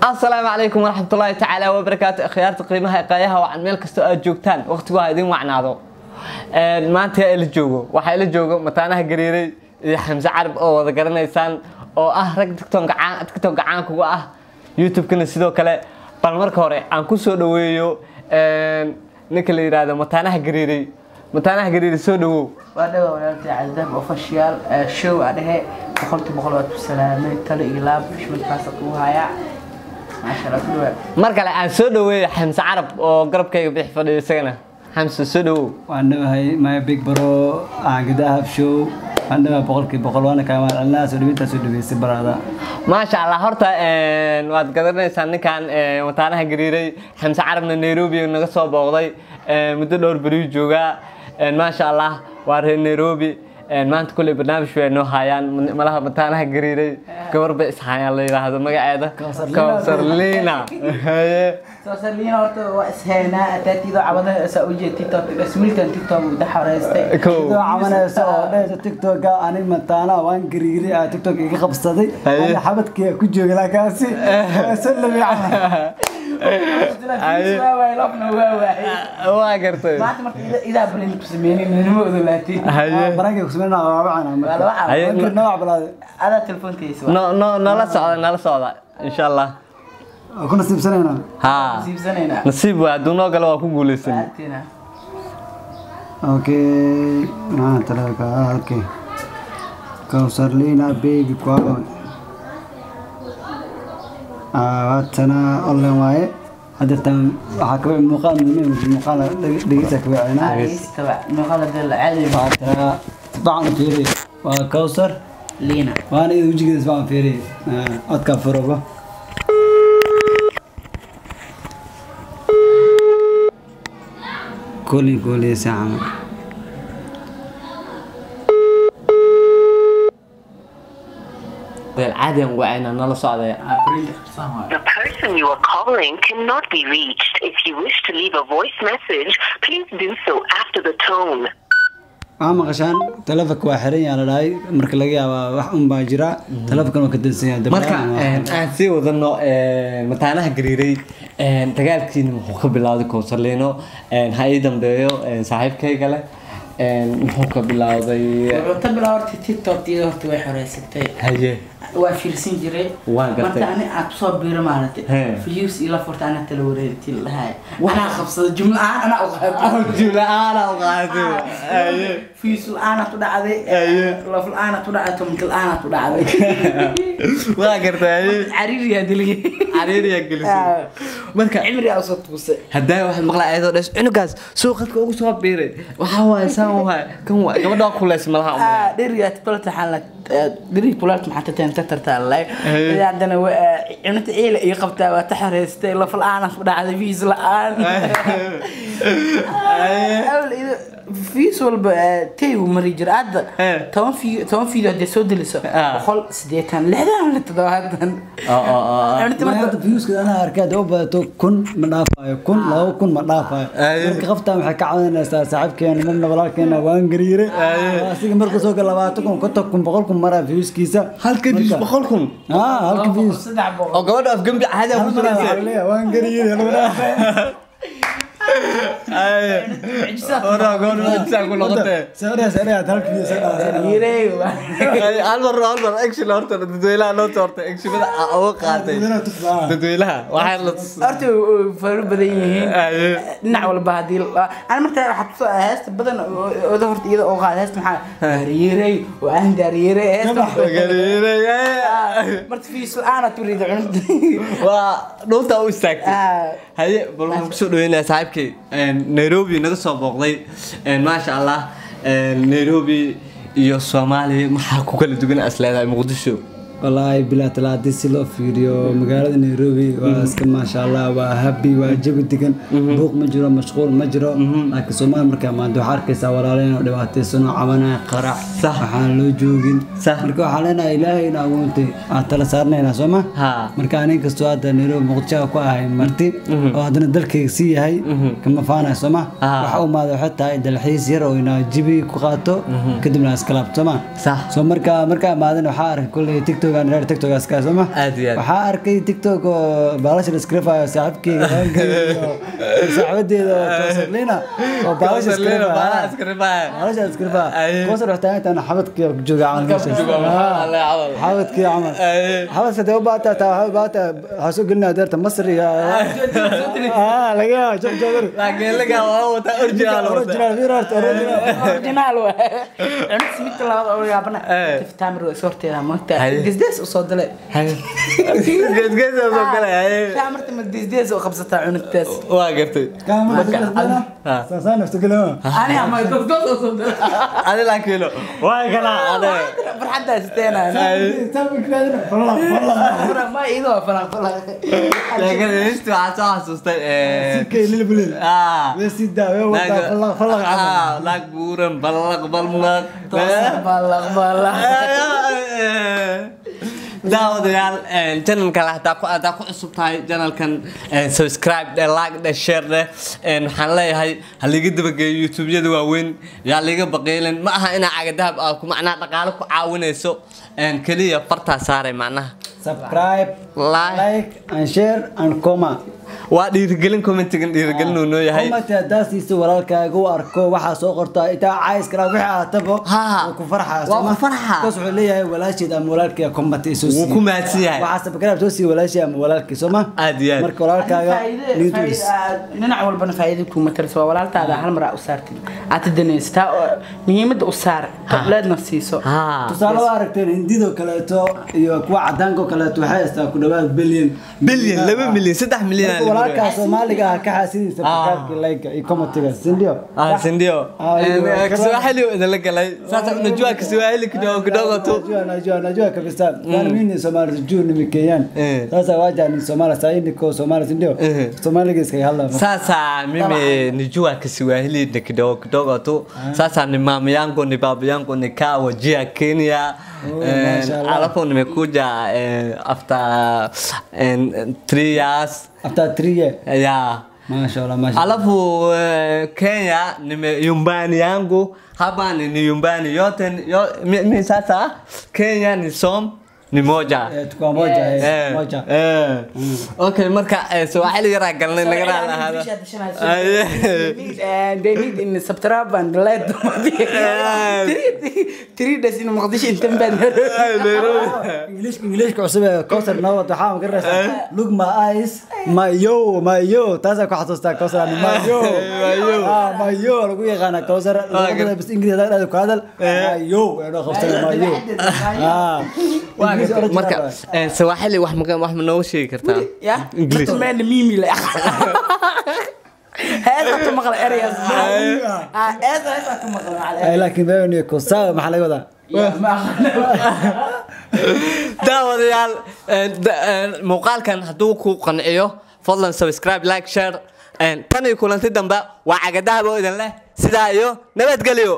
السلام عليكم ورحمة الله تعالى وبركاته خيارات قيمها قايها وعن ميل كستو جوجتان وقتها idin wacnaado maanta ila joogo waxa ila joogo mataanaha gariiray iyo Xamza Carab oo wada garanaysaan oo ah rag TikTok caan kuga ah YouTube kana sidoo kale bal marka hore aan ku soo dhaweeyo ninka la yiraahdo mataanaha gariiray soo dhawow waa dhawaad walaaltay Cadab official show adahay boqolkiiba salaamay talo ilaab bishmad faasad u haya ما شاء الله كله markale aan soo dhaweeyo Xamza Carab oo garabkayga bixi fadhiyo isagana Xamza soo dhawow waan dhawahay my big bro aan gadaha show aan dhawahay boqolkiiba waana ka imaan Allah soo dhaweynta soo dhaweysay barada ما شاء الله horta waad gadanaysan ninkan mataanaha gariiray Xamza Carabna Nairobi naga soo booqday muddo dhowr bari jooga ما شاء الله waa reer Nairobi maanta kulay barnaamij way noo hayaan malaha mataanaha gariiray gabar ba ishaayaan la yiraahdo magaceeda Kawsarlina Kawsarlina horta waa isheena ataatido cabada soo u jeed TikTok ismiilkan TikTok u dhaxareystay sidoo camanayso oo dheer TikTok ani mataana waan gariiray TikTok iga qabsaday ana xabadkii ku joogay lakaasi salami waa gartay maanta markii ida brand ku sameeyay inuu odaatay barnaamijka ku sameeyay waa nooc balaad ada telefoonkiisa nala socda insha Allah kuna siibsanayna nasiib waa duno gal waa ku guuleysan okay talaka okay Kawsarlina baby kwao waatana online waaye haddatan waxa ka weyn muuqaal dhigista ka weynaa muuqaal dal caadi waatana baan fiiri waa Kawsarlina waana idin jigeys baan fiiri adka furoba كل ساعة العادي وعينا نلا صعدة The person you are calling cannot be reached. If you wish to leave a voice message, please do so after the tone. maqashaan telefoonka waa xiran yahay la marka laga yaabo wax baa jira telefoonkan waa ka dansan yahay marka aan sii wadano mataanaha gariiray dagaalkiina wuxuu ka bilowday Kawsarlina ha ii dambeeyo saaxiibkayga leh wuxuu ka bilowday TikTok iyo horta way xoreysatay haye waa fiirsan jiray marka ani aad soo biiro maalintii views ila furta ana tala wareegti lahay waxa qabsada jumla ana u qaado haye views ana tu dhacday laf ana tu dhacday mid ana tu dhacday waa gartay cariiriya gelisay marka cimri aad soo tuusay hadaa wax maqla ayadoo dhash cunugaas suuqadka ugu soo biiray waxa waay saan waay kan waa gabadha kuleys malaha dhiriga tolta xalad dhiri kulaat maxaa taanta tartaalay hadana inta eel ay qabtaa waa taxareystay laf aan ku dhacday viis la'aan viis walba tay u mari jir aad 10 video de soo diliso qol 8 leedahay la tadawaadan inta marka views ana arkay oo baato kun ma dhaafayo kun 2 ma dhaafayo marka qafta waxay ka caawinaysaa saaxiibkeena marna walaalkeena waan gariiray asiga marka soo gal 20 kun 100 mara viewskiisa halka views 100 kun halka views oo gabadha af gambi caadi ah ku soo waan gariiray ora gol inta ku noqotay sare halka views albar action horta dadweynaha loo toortay actionada oo qaatay dadweynaha waxa la horta faru badan yihiin dhinac walba hadii aan markaa waxa soo heesta badan oo horta iyada oo qaad heesta maxaa gariiray oo aan gariiray heesta marta fiis aan turiid waa dhulta u istaagtay haye bal waxaan ku soo dhaweynaa saaxiibkay Nairobi naga soo booqday ma sha Allah Nairobi iyo Soomaaliya maxaa ku kala duwan asleedahay Muqdisho والله بلا تلاتي سلو فيديو مقالة نيروبي واسكن ما شاء الله وهابي واجب دقن بوق مجرى مشغول مجرى لكن سوما مركا ما عندو حركة سوالالين ودواتي سنو عمنا قرع صح وحان لو جوجين صح مركا حالينا إلهي ناقونتي عطلا سارنا هنا سوما مركا عنين كستوات نيروبي مقدشا وكواهي مرتي وهدنا دلكي سي هاي كما فانا سوما وحاو ماذا حتى دلحيس يرو إنا جيبي كوغاتو كدبنا اسكلاب سوما صح سو مركا ماذا نحارك كل تيك توك joogaan reer TikTok askaas ma waxa arkay TikTok oo baalasha scripta saaxibkeyga saaxibadeeda Kosalina oo baalasha scripta Kosar waxtaan intaan xabadkii jooga xabadkii camal xabad sadoo baata xasoo gelina deerta Masriga laga joogar laga wata original أنا سمعت الله أقول أبنا تفتامر صورتي أنا مقطع ديس وصدله ديس وصدله تامرت من ديس وخبصتها عن التاس واقفتي كم ساسان افتكلوا أنا ما ديس وصدله أنا لا كيلو واقلا أنا فرحت استينا تابك والله ما إذا فرح لكن إيش تعصصت سكي للبليل بس يدا والله لاك بورن بلغ بلغ داوديال channel kala hadaa ku cusub tahay channel kan subscribe like share waxaan leeyahay haliga dabageeyo YouTube-yada waaweyn yaa liga baqeelan ma aha ina cagadahab ku macna dhaqaale ku caawinayso kaliya farta saaray macnaha subscribe like and share and comment waa dhiirigelin commentigan dhiirigelin uu noo yahay comment daasiisa walaalkaaga u arko waxa soo qortaa inta cays kala wixii aad tabo ku farxaa waa farxa wuxuu leeyahay walaashid ama walaalkaaga comment isu wuu ku maadsan yahay waxa subscribe soo si walaashid ama walaalkii Soomaa aad iyo marka walaalkaaga niidis nina walbana faa'iido ku matarso walaaltaada hal mar u saartay aad daneystaa muhiimada u saar tableedna siiso tusaale aragteen hindido kaleeto iyo kuwa cadaanka kaleeto waxay istaa ku dhawaad billion 2 milyan 3 milyan walaalka Soomaaliga ka xasiisa fikirka like iyo commentiga sindio Kiswahili wada la galay sasa unajua Kiswahili kidogo tu najua kabisa mimi Soomaali juu Kenyan sasa waja ni Soomaali sasa niko Soomaali sindio Soomaaliga iska hadla sasa mimi nijua Kiswahili kidogo tu sasa ni mama yangu ni baba yangu ni wajia Kenya alafu nimekuja after 3 years after 3 years yeah mashallah alafu Kenya nyumbani yangu hapa ni nyumbani yote mimi sasa Kenya ni ni moja tukua moja okay marka Swahili yara galnay laga raalaha they need in subscribe and like three days in Mogadishu inta baan English ku cusub Kosar nawad waxa ma garaysaa look my eyes mayo taasa ku xasuustaa Kosar mayo lagu yaqaan Kosar bas English hada ku hadal mayo ee qabtay mayo marka Swahili wax ma noo sheegi kartaa English man mimi la هذا تمقل أرياس هذا تمقل على لكن بيني كوسا ما حلاقه ده داوديال muuqaalkan haduu ku qanciyo fadlan subscribe like share tan iyo kulanti dambe waa cagadaha boo idin leh sidaa iyo nabadgelyo